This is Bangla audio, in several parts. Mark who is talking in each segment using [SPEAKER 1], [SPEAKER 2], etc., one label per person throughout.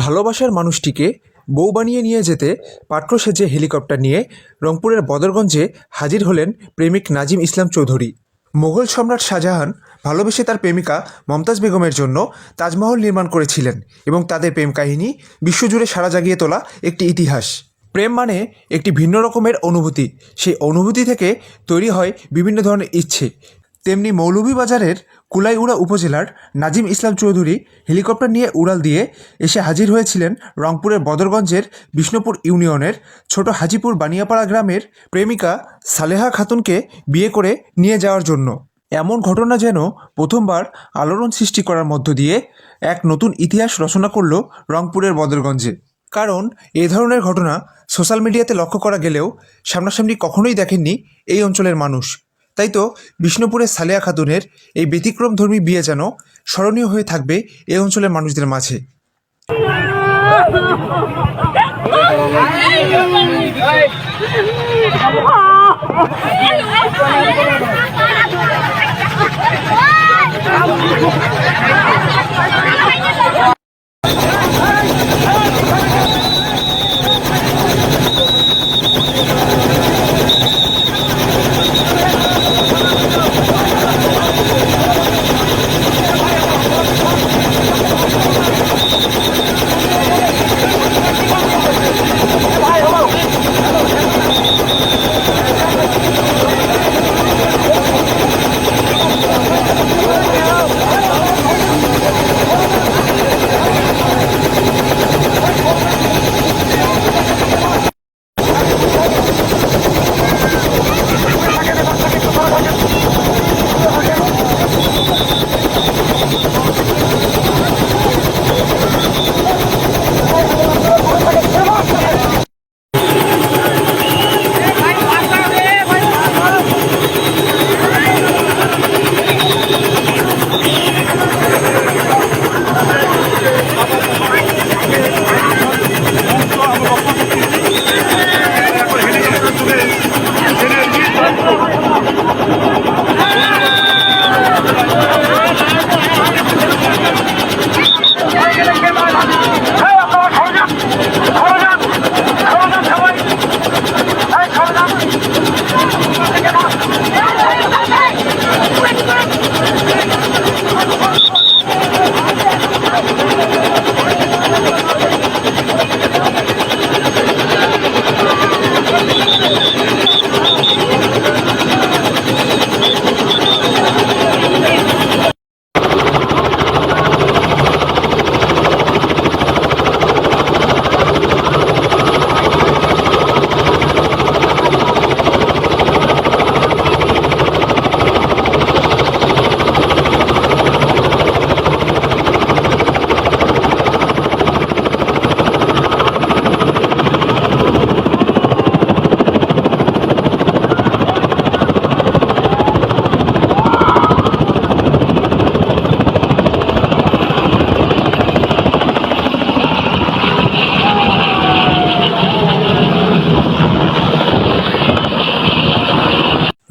[SPEAKER 1] ভালোবাসার মানুষটিকে বউ বানিয়ে নিয়ে যেতে পাত্র সেজে হেলিকপ্টার নিয়ে রংপুরের বদরগঞ্জে হাজির হলেন প্রেমিক নাজিম ইসলাম চৌধুরী। মোগল সম্রাট শাহজাহান ভালোবেসে তার প্রেমিকা মমতাজ বেগমের জন্য তাজমহল নির্মাণ করেছিলেন এবং তাদের প্রেম কাহিনী বিশ্বজুড়ে সাড়া জাগিয়ে তোলা একটি ইতিহাস। প্রেম মানে একটি ভিন্ন রকমের অনুভূতি। সেই অনুভূতি থেকে তৈরি হয় বিভিন্ন ধরনের ইচ্ছে। তেমনি মৌলভীবাজারের কুলাইউড়া উপজেলার নাজিম ইসলাম চৌধুরী হেলিকপ্টার নিয়ে উড়াল দিয়ে এসে হাজির হয়েছিলেন রংপুরের বদরগঞ্জের বিষ্ণুপুর ইউনিয়নের ছোট হাজিপুর বানিয়াপাড়া গ্রামের প্রেমিকা সালেহা খাতুনকে বিয়ে করে নিয়ে যাওয়ার জন্য। এমন ঘটনা যেন প্রথমবার আলোড়ন সৃষ্টি করার মধ্য দিয়ে এক নতুন ইতিহাস রচনা করল রংপুরের বদরগঞ্জে। কারণ এ ধরনের ঘটনা সোশ্যাল মিডিয়াতে লক্ষ্য করা গেলেও সামনাসামনি কখনোই দেখেননি এই অঞ্চলের মানুষ। তাই তো বিষ্ণুপুরের সালেহা খাতুনের এই ব্যতিক্রমধর্মী বিয়ে যেন স্মরণীয় হয়ে থাকবে এই অঞ্চলের মানুষদের মাঝে।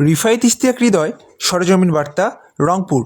[SPEAKER 1] রিফায়েত ইশতিয়াক হৃদয়, সরেজমিন বার্তা, রংপুর।